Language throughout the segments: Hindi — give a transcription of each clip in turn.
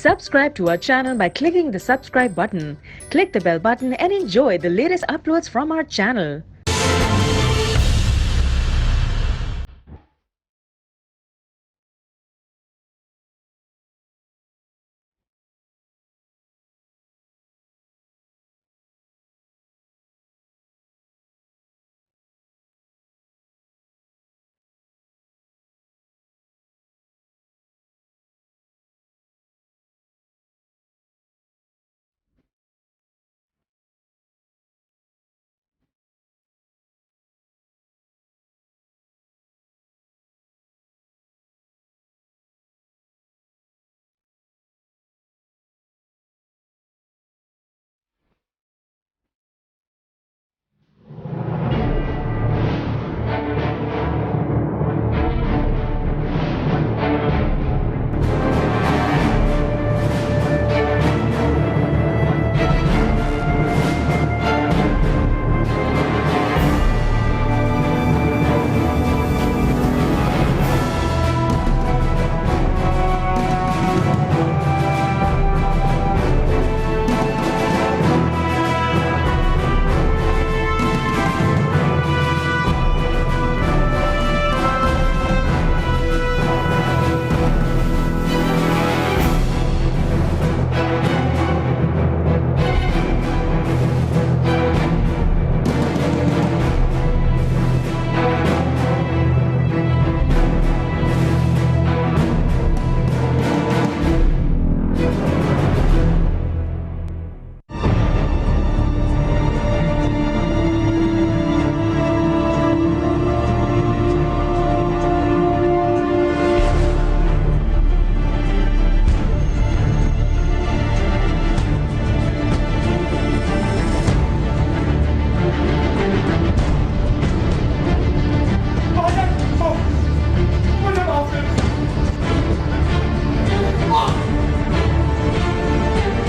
Subscribe to our channel by clicking the subscribe button. Click the bell button and enjoy the latest uploads from our channel.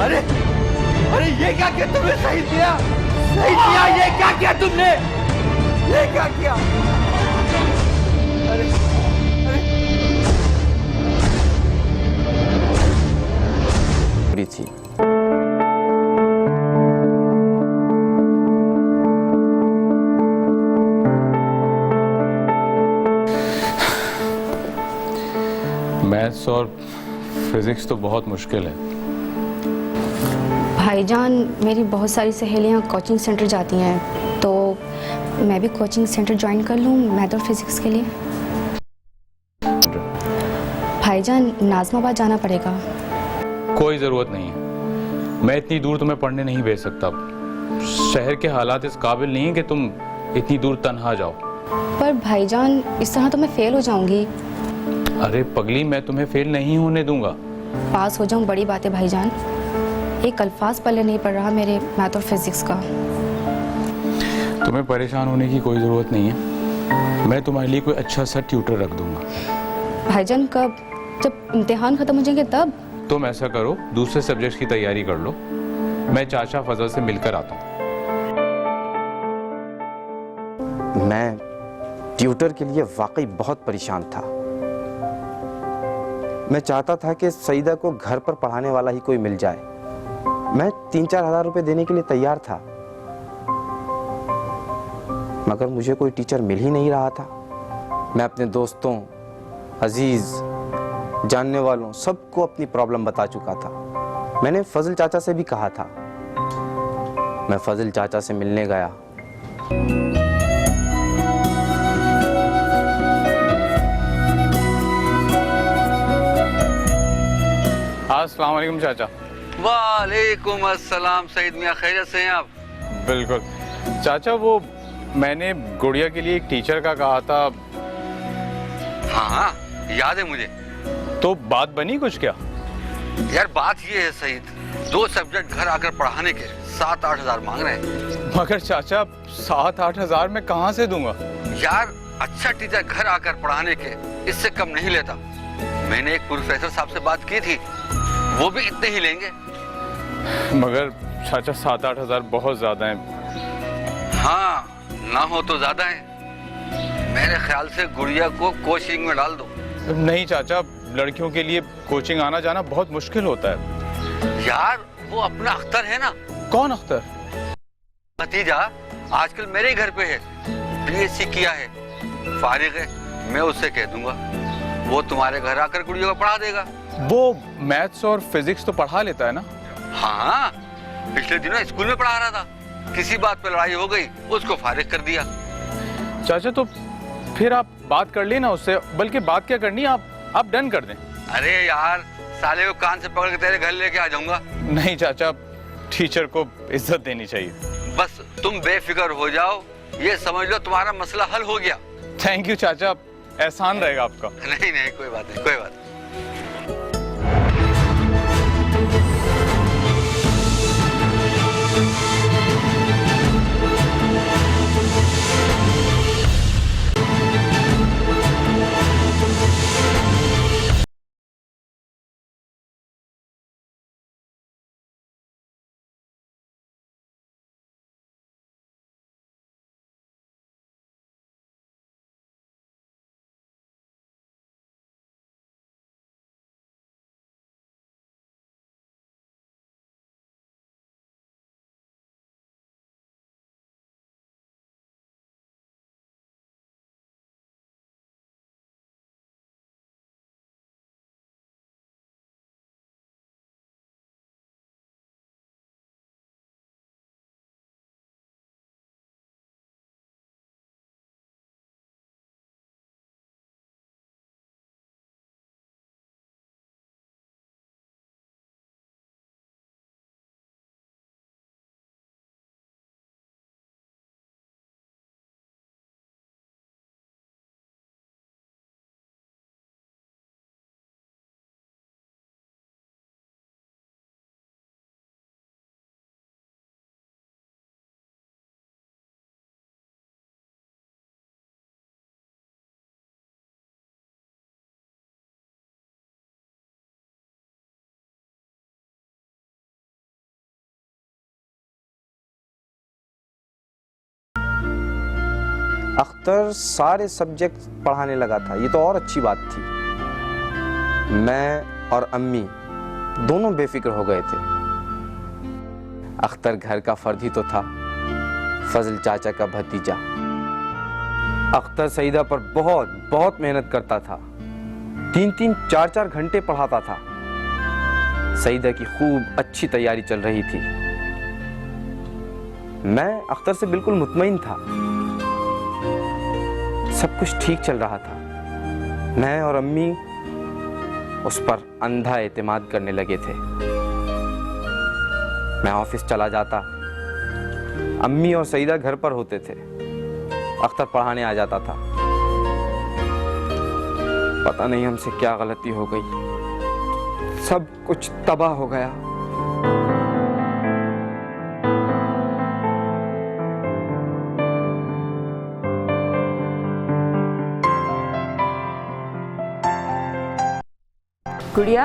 अरे अरे ये क्या किया तुमने? सही किया ये क्या किया तुमने? ये क्या किया? अरे अरे थी मैथ्स और फिजिक्स तो बहुत मुश्किल है। भाईजान, मेरी बहुत सारी सहेलियां कोचिंग सेंटर जाती हैं, तो मैं भी कोचिंग सेंटर ज्वाइन कर लूं मैथ और फिजिक्स के लिए। भाईजान, नाज़माबाद जाना पड़ेगा। कोई ज़रूरत नहीं है, मैं इतनी दूर तुम्हें पढ़ने नहीं भेज सकता। शहर के हालात इस काबिल नहीं है कि तुम इतनी दूर तन्हा जाओ। पर भाईजान, इस तरह तो मैं फेल हो जाऊंगी। अरे पगली, मैं तुम्हें फेल नहीं होने दूंगा। पास हो जाऊं बड़ी बात है भाईजान। एक अल्फाज पल्ले नहीं पड़ रहा मेरे मैथ और फिजिक्स का। तुम्हें परेशान होने की कोई ज़रूरत नहीं है, मैं तुम्हारे लिए कोई अच्छा सा ट्यूटर रख दूंगा। भाईजान, कब? जब इम्तिहान खत्म हो जाएंगे तब? तुम ऐसा करो, दूसरे सब्जेक्ट्स की तैयारी कर लो, मैं चाचा फजल से मिलकर आता हूँ। मैं ट्यूटर के लिए वाकई बहुत परेशान था। मैं चाहता था कि सईदा को घर पर पढ़ाने वाला ही कोई मिल जाए। मैं 3-4 हज़ार रुपए देने के लिए तैयार था, मगर मुझे कोई टीचर मिल ही नहीं रहा था। मैं अपने दोस्तों, अजीज, जानने वालों सबको अपनी प्रॉब्लम बता चुका था। मैंने फजल चाचा से भी कहा था। मैं फजल चाचा से मिलने गया। अस्सलाम वालेकुम चाचा। वालेकुम अस्सलाम। सईद मियाँ, खैरियत से हैं आप? बिल्कुल चाचा, वो मैंने गुड़िया के लिए एक टीचर का कहा था। हाँ, याद है मुझे। तो बात बनी कुछ क्या? यार बात ये है सईद, 2 सब्जेक्ट घर आकर पढ़ाने के 7-8 हज़ार मांग रहे हैं। मगर चाचा, 7-8 हज़ार मैं कहाँ से दूंगा? यार अच्छा टीचर घर आकर पढ़ाने के इससे कम नहीं लेता। मैंने एक प्रोफेसर साहब से बात की थी, वो भी इतने ही लेंगे। मगर चाचा, 7-8 हज़ार बहुत ज्यादा हैं। हाँ, ना हो तो ज्यादा है। मेरे ख्याल से गुड़िया को कोचिंग में डाल दो। नहीं चाचा, लड़कियों के लिए कोचिंग आना जाना बहुत मुश्किल होता है। यार वो अपना अख्तर है ना। कौन अख्तर? भतीजा आजकल मेरे ही घर पे है, बीएससी किया है, फारिग है। मैं उससे कह दूंगा, वो तुम्हारे घर आकर गुड़ियों को पढ़ा देगा। वो मैथ्स और फिजिक्स तो पढ़ा लेता है ना? हाँ, पिछले दिनों स्कूल में पढ़ा रहा था, किसी बात पे लड़ाई हो गई, उसको फारिग कर दिया। चाचा तो फिर आप बात कर लेना उससे, बल्कि बात क्या करनी है, आप डन कर दें। अरे यार, साले को कान से पकड़ के तेरे घर लेके आ जाऊंगा। नहीं चाचा, टीचर को इज्जत देनी चाहिए। बस तुम बेफिक्र हो जाओ, ये समझ लो तुम्हारा मसला हल हो गया। थैंक यू चाचा, एहसान रहेगा आपका। नहीं नहीं, कोई बात नहीं, कोई बात नहीं। अख्तर सारे सब्जेक्ट पढ़ाने लगा था, ये तो और अच्छी बात थी। मैं और अम्मी दोनों बेफिक्र हो गए थे। अख्तर घर का फर्द ही तो था, फजल चाचा का भतीजा। अख्तर सईदा पर बहुत बहुत मेहनत करता था, 3-3, 4-4 घंटे पढ़ाता था। सईदा की खूब अच्छी तैयारी चल रही थी। मैं अख्तर से बिल्कुल मुतमईन था, सब कुछ ठीक चल रहा था। मैं और अम्मी उस पर अंधा एतमाद करने लगे थे। मैं ऑफिस चला जाता, अम्मी और सईदा घर पर होते थे, अख्तर पढ़ाने आ जाता था। पता नहीं हमसे क्या गलती हो गई, सब कुछ तबाह हो गया। गुड़िया।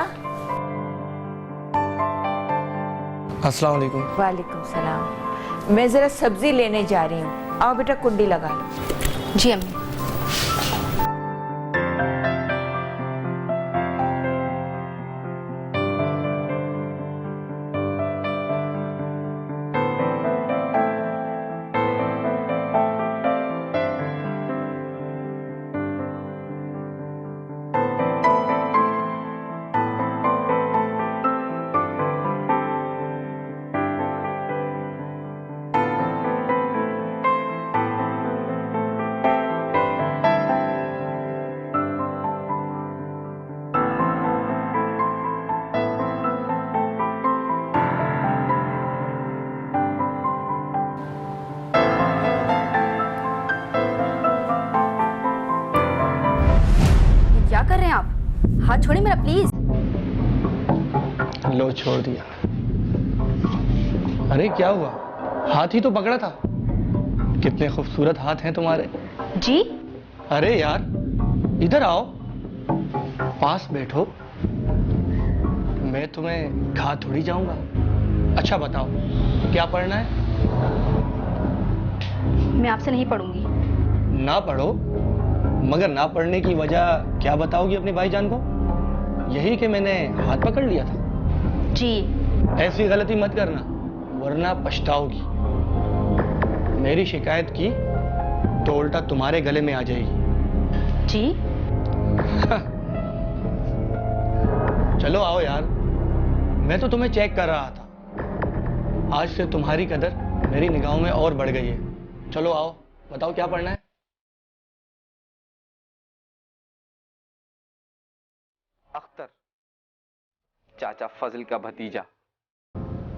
अस्सलाम वालेकुम। वालेकुम सलाम। मैं जरा सब्जी लेने जा रही हूँ, आओ बेटा कुंडी लगा लो। जी अम्मी। क्या कर रहे हैं आप? हाथ छोड़िए मेरा प्लीज। लो छोड़ दिया। अरे क्या हुआ? हाथ ही तो पकड़ा था। कितने खूबसूरत हाथ हैं तुम्हारे। जी? अरे यार इधर आओ, पास बैठो, मैं तुम्हें खा थोड़ी जाऊंगा। अच्छा बताओ क्या पढ़ना है? मैं आपसे नहीं पढ़ूंगी। ना पढ़ो, मगर ना पढ़ने की वजह क्या बताओगी अपने भाईजान को? यही कि मैंने हाथ पकड़ लिया था। जी। ऐसी गलती मत करना वरना पछताओगी। मेरी शिकायत की तो उल्टा तुम्हारे गले में आ जाएगी। जी। चलो आओ यार, मैं तो तुम्हें चेक कर रहा था। आज से तुम्हारी कदर मेरी निगाहों में और बढ़ गई है। चलो आओ, बताओ क्या पढ़ना है। अख्तर, चाचा फजल का भतीजा,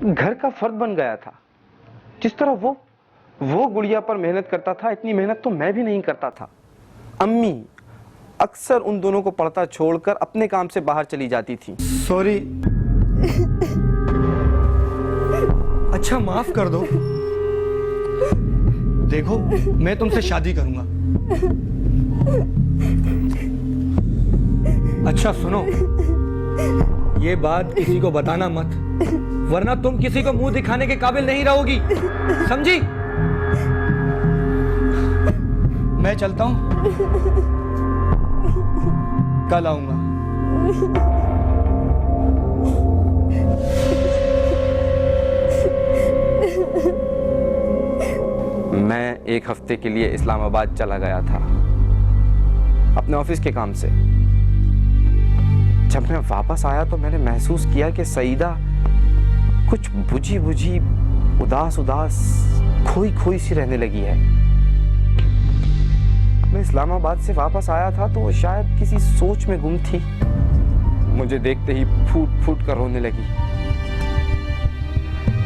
घर का फर्द बन गया था। जिस तरह वो गुड़िया पर मेहनत करता था, इतनी मेहनत तो मैं भी नहीं करता था। अम्मी अक्सर उन दोनों को पढ़ता छोड़कर अपने काम से बाहर चली जाती थी। सॉरी। अच्छा माफ कर दो। देखो, मैं तुमसे शादी करूंगा। अच्छा सुनो, ये बात किसी को बताना मत, वरना तुम किसी को मुंह दिखाने के काबिल नहीं रहोगी, समझी? मैं चलता हूं, कल आऊंगा। मैं एक हफ्ते के लिए इस्लामाबाद चला गया था अपने ऑफिस के काम से। जब मैं वापस आया तो मैंने महसूस किया कि सईदा कुछ बुझी बुझी, उदास उदास, खोई खोई सी रहने लगी है। मैं इस्लामाबाद से वापस आया था तो वो शायद किसी सोच में गुम थी। मुझे देखते ही फूट फूट कर रोने लगी।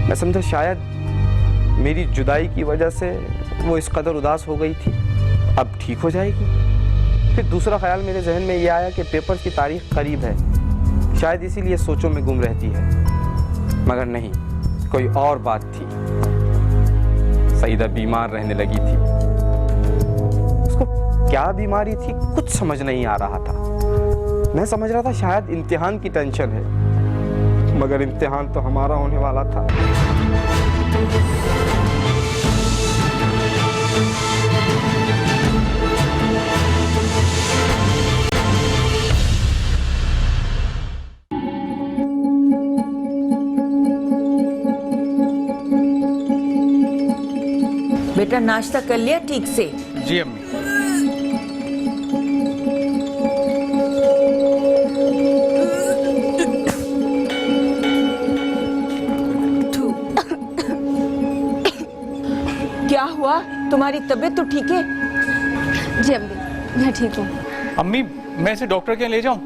मैं समझा शायद मेरी जुदाई की वजह से वो इस कदर उदास हो गई थी, अब ठीक हो जाएगी। फिर दूसरा ख्याल मेरे जहन में ये आया कि पेपर्स की तारीख करीब है, शायद इसीलिए सोचों में गुम रहती है। मगर नहीं, कोई और बात थी। सईदा बीमार रहने लगी थी। उसको क्या बीमारी थी कुछ समझ नहीं आ रहा था। मैं समझ रहा था शायद इम्तिहान की टेंशन है, मगर इम्तिहान तो हमारा होने वाला था। बेटा नाश्ता कर लिया ठीक से? जी अम्मी। क्या हुआ? तुम्हारी तबीयत तो ठीक है? जी अम्मी, मैं ठीक हूँ। अम्मी, मैं इसे डॉक्टर के यहाँ ले जाऊँ?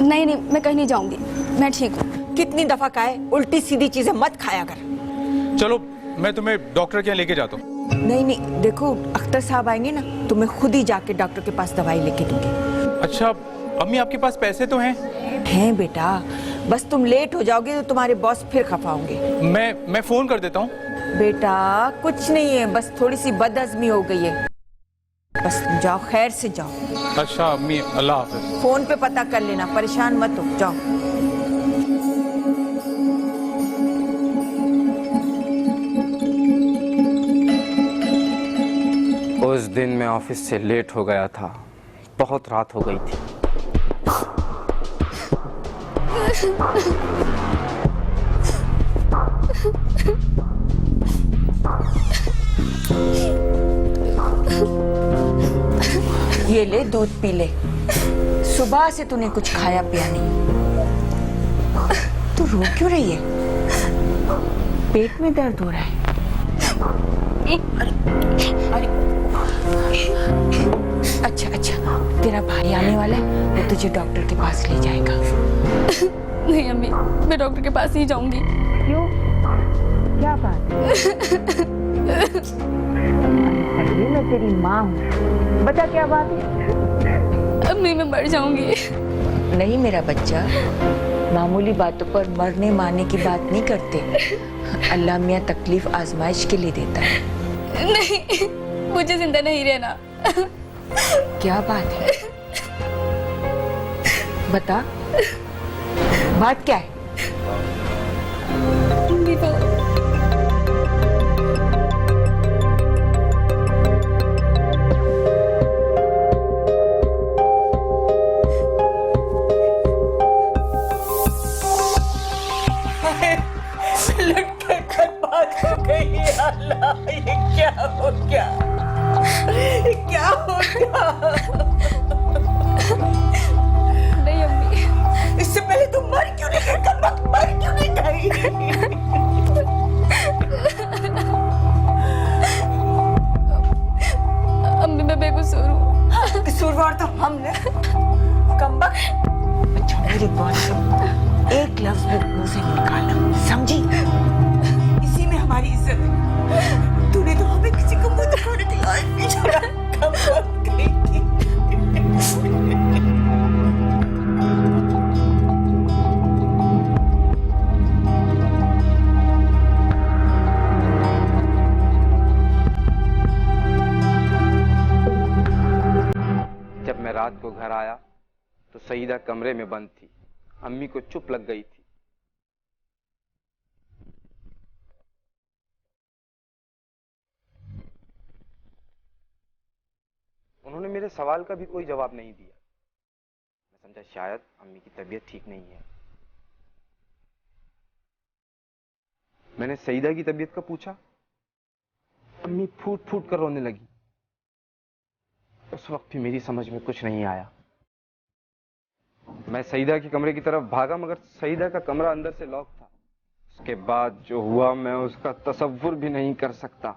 नहीं नहीं, मैं कहीं नहीं जाऊंगी, मैं ठीक हूँ। कितनी दफा कहा है उल्टी सीधी चीजें मत खाया कर। चलो मैं तुम्हें डॉक्टर के यहाँ लेके जाता हूँ। नहीं नहीं, देखो अख्तर साहब आएंगे ना तो मैं खुद ही जाके डॉक्टर के पास दवाई लेके दूंगी। अच्छा अम्मी, आपके पास पैसे तो हैं? हैं बेटा, बस तुम लेट हो जाओगे तो तुम्हारे बॉस फिर खफा होंगे। मैं फोन कर देता हूँ। बेटा कुछ नहीं है, बस थोड़ी सी बदहजमी हो गई है, बस जाओ, खैर से जाओ। अच्छा अम्मी, अल्लाह हाफिज। फोन पे पता कर लेना, परेशान मत हो, जाओ। उस दिन मैं ऑफिस से लेट हो गया था, बहुत रात हो गई थी। ये ले दूध पी ले, सुबह से तूने कुछ खाया पिया नहीं। तू रो क्यों रही है? पेट में दर्द हो रहा है? अरे अच्छा अच्छा, तेरा भाई आने वाला है, वो तुझे डॉक्टर के पास ले जाएगा। नहीं अम्मी, मैं डॉक्टर के पास नहीं जाऊंगी। क्यों? क्या बात है? अरे मैं तेरी माँ हूँ, बता क्या बात है? अम्मी मैं मर जाऊंगी। नहीं मेरा बच्चा, मामूली बातों पर मरने मारने की बात नहीं करते। अल्लाह मियाँ तकलीफ आजमाइश के लिए देता है। नहीं, मुझे जिंदा नहीं रहना। क्या बात है? बता, बात क्या है? लड़के बर्बाद हो गई। अल्लाह, ये क्या हो गया? ये क्या हो गया? नहीं अम्मी, इससे पहले तुम मर क्यों नहीं गई? मर क्यों नहीं गई? अम्मी मैं बेकसूर हूँ। कसूरवार तो हमने। कमबख्त। अच्छा मेरी बात सुन, एक लफ्ज भी मुंह से निकालना, समझी? इसी में हमारी इज्जत है। तूने तो हमें किसी को मुंह दिखाने के लायक नहीं छोड़ा। कमबख्त कहीं की। जब मैं रात को घर आया तो सईदा कमरे में बंद थी। अम्मी को चुप लग गई थी। उन्होंने मेरे सवाल का भी कोई जवाब नहीं दिया। मैं समझा शायद अम्मी की तबीयत ठीक नहीं है। मैंने सईदा की तबीयत का पूछा। अम्मी फूट फूट कर रोने लगी। उस वक्त भी मेरी समझ में कुछ नहीं आया। मैं सईदा के कमरे की तरफ भागा, मगर सईदा का कमरा अंदर से लॉक था। उसके बाद जो हुआ मैं उसका तसव्वुर भी नहीं कर सकता।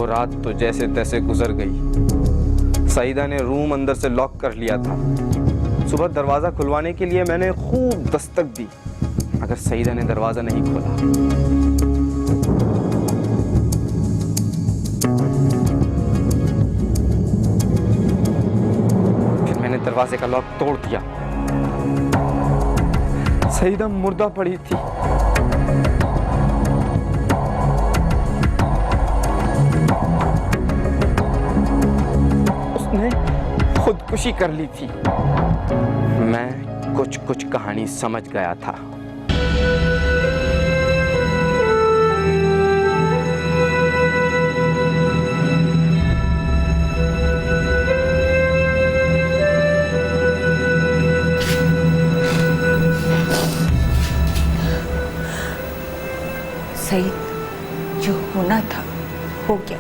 रात तो जैसे तैसे गुजर गई। सईदा ने रूम अंदर से लॉक कर लिया था। सुबह दरवाजा खुलवाने के लिए मैंने खूब दस्तक दी, मगर सईदा ने दरवाजा नहीं खोला। फिर मैंने दरवाजे का लॉक तोड़ दिया। सईदा मुर्दा पड़ी थी। खुदकुशी कर ली थी। मैं कुछ कुछ कहानी समझ गया था। सईद, जो होना था हो गया।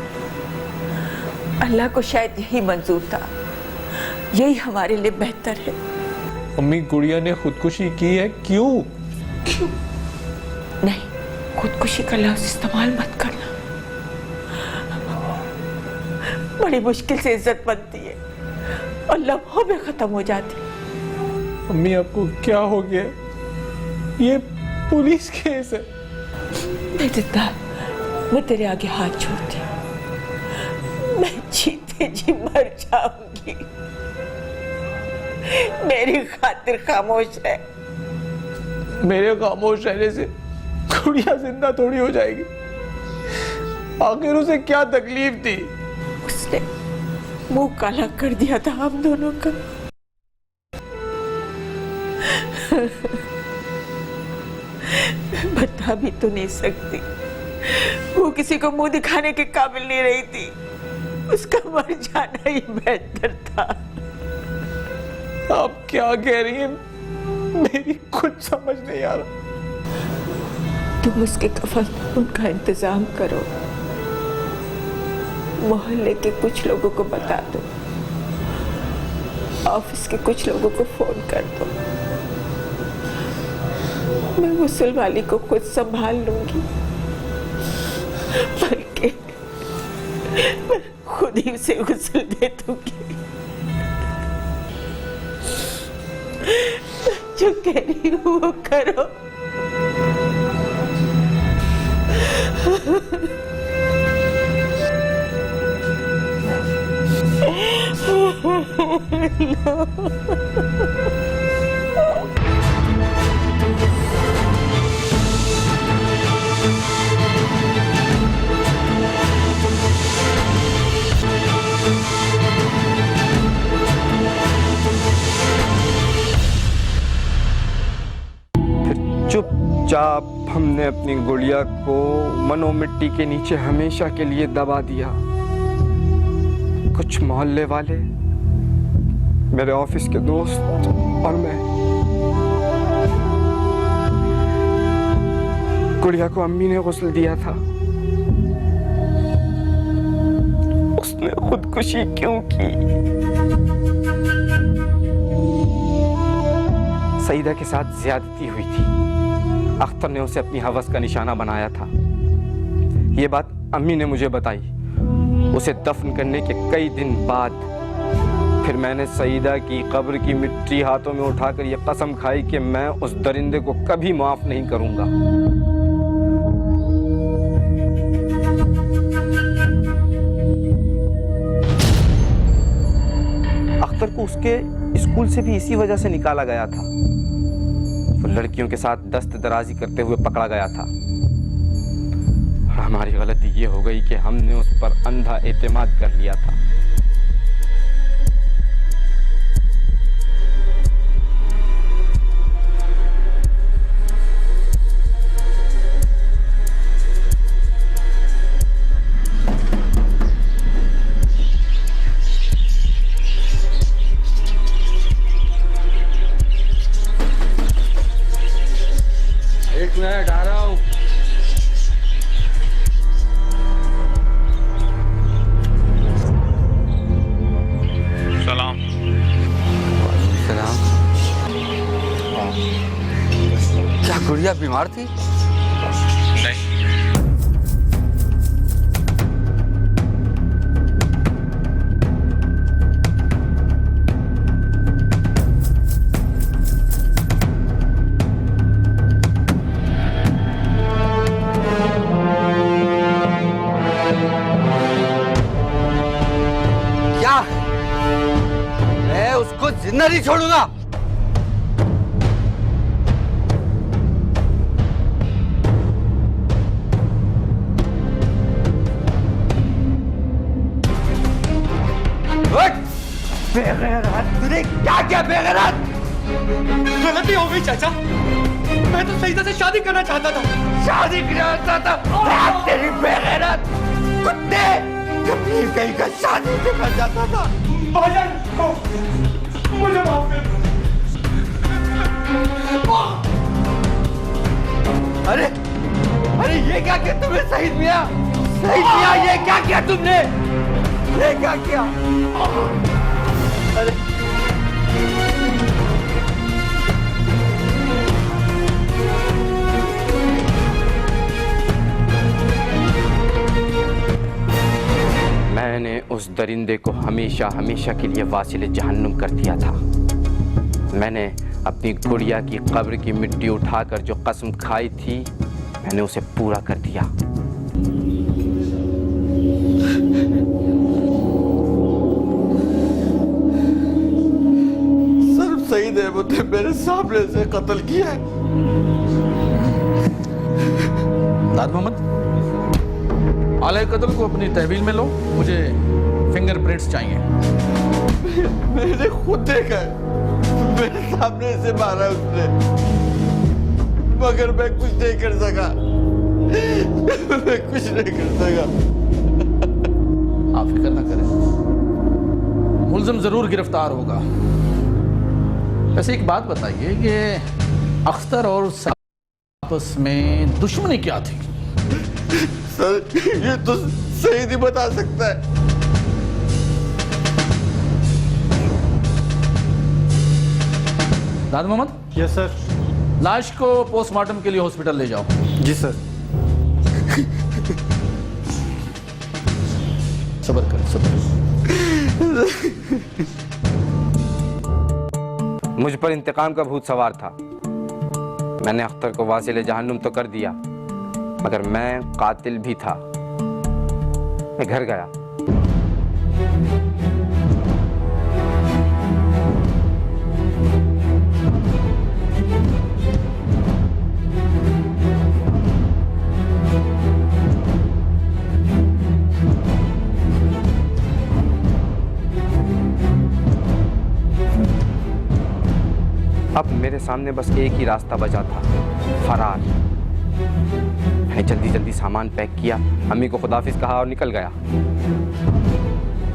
अल्लाह को शायद यही मंजूर था। यही हमारे लिए बेहतर है। अम्मी, गुड़िया ने खुदकुशी की है। क्यों? क्यों नहीं, खुदकुशी का लफ्ज इस्तेमाल मत करना। बड़ी मुश्किल से इज्जत बनती है और लम्हों में खत्म हो जाती है। अम्मी, आपको क्या हो गया? ये पुलिस केस है। मैं दिलदार, मैं तेरे आगे हाथ छोड़ती हूँ। मैं जीते जी मर जाऊंगी। मेरी खातिर खामोश है। मेरे खामोश रहने से गुड़िया जिंदा थोड़ी हो जाएगी। आखिर उसे क्या तकलीफ थी? उसने मुंह काला कर दिया था हम दोनों का। बता भी तो नहीं सकती, वो किसी को मुंह दिखाने के काबिल नहीं रही थी। उसका मर जाना ही बेहतर था। आप क्या कह रही हैं? मेरी कुछ समझ नहीं आ रहा। तुम उसके कफन उनका इंतजाम करो, मोहल्ले के कुछ लोगों को बता दो, ऑफिस के कुछ लोगों को फोन कर दो। मैं गुस्ल वाली को खुद संभाल लूंगी, बल्कि मैं खुद ही उसे गुस्ल दे दूंगी। जो कह रही हूँ वो करो। चुपचाप हमने अपनी गुड़िया को मनो मिट्टी के नीचे हमेशा के लिए दबा दिया। कुछ मोहल्ले वाले, मेरे ऑफिस के दोस्त और मैं। गुड़िया को अम्मी ने गुस्ल दिया था। उसने खुदकुशी क्यों की? सईदा के साथ ज्यादती हुई थी। अख्तर ने उसे अपनी हवस का निशाना बनाया था। ये बात अम्मी ने मुझे बताई। उसे दफन करने के कई दिन बाद फिर मैंने सईदा की कब्र की मिट्टी हाथों में उठाकर यह कसम खाई कि मैं उस दरिंदे को कभी माफ नहीं करूंगा। अख्तर को उसके स्कूल से भी इसी वजह से निकाला गया था। वो लड़कियों के साथ दस्त दराजी करते हुए पकड़ा गया था। हमारी गलती ये हो गई कि हमने उस पर अंधा एतमाद कर लिया था। एक मिनट आ रहा हूँ। सलाम। सलाम। क्या गुड़िया बीमार थी? नहीं। क्या? मैं उसको जिंदा नहीं छोड़ूंगा। बेगैरत! तूने क्या किया बेगैरत? गलती हो गई चाचा। मैं तो सईदा से शादी करना चाहता था। शादी करना चाहता? तेरी बेगैरत कुत्ते! कभी कहीं का शादी से कर जाता था। भाईजान, मुझे माफ कर दो। अरे अरे ये क्या किया तुमने शहीद मियां? शहीद मियां, ये क्या किया तुमने? ये क्या किया? अरे मैंने उस दरिंदे को हमेशा हमेशा के लिए वासिले जहन्नुम कर दिया था। मैंने अपनी गुड़िया की कब्र की मिट्टी उठाकर जो कसम खाई थी, मैंने उसे पूरा कर दिया। सिर्फ सईद अहमद ने मेरे सामने से कत्ल किया है। नाद मोहम्मद, आले कत्ल को अपनी तहवील में लो। मुझे फिंगरप्रिंट्स चाहिए। मैंने खुद देखा है, मेरे सामने से मारा उसने, मगर मैं कुछ नहीं कर सका। मैं कुछ नहीं कर सका। आप फिक्र ना करें, मुलजिम जरूर गिरफ्तार होगा। वैसे एक बात बताइए कि अख्तर और आपस में दुश्मनी क्या थी? सर ये तो सही नहीं बता सकता है। दाद मोहम्मद। Yes sir. लाश को पोस्टमार्टम के लिए हॉस्पिटल ले जाओ। जी सर। सब्र करें, सब्र। मुझ पर इंतकाम का भूत सवार था। मैंने अख्तर को वासिले जहन्नुम तो कर दिया, मगर मैं कातिल भी था। मैं घर गया। अब मेरे सामने बस एक ही रास्ता बचा था, फरार। मैंने जल्दी जल्दी सामान पैक किया, अम्मी को खुदाफिज कहा और निकल गया।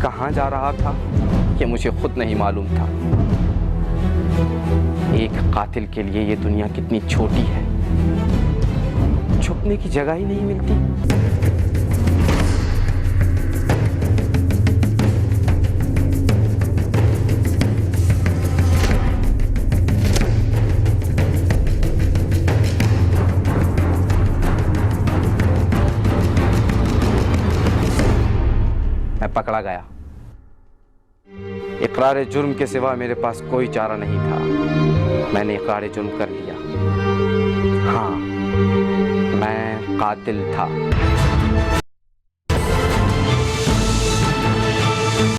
कहाँ जा रहा था ये मुझे खुद नहीं मालूम था। एक कातिल के लिए ये दुनिया कितनी छोटी है, छुपने की जगह ही नहीं मिलती। मैं पकड़ा गया। इकरार जुर्म के सिवा मेरे पास कोई चारा नहीं था। मैंने इकरार जुर्म कर लिया। हाँ, मैं कातिल था।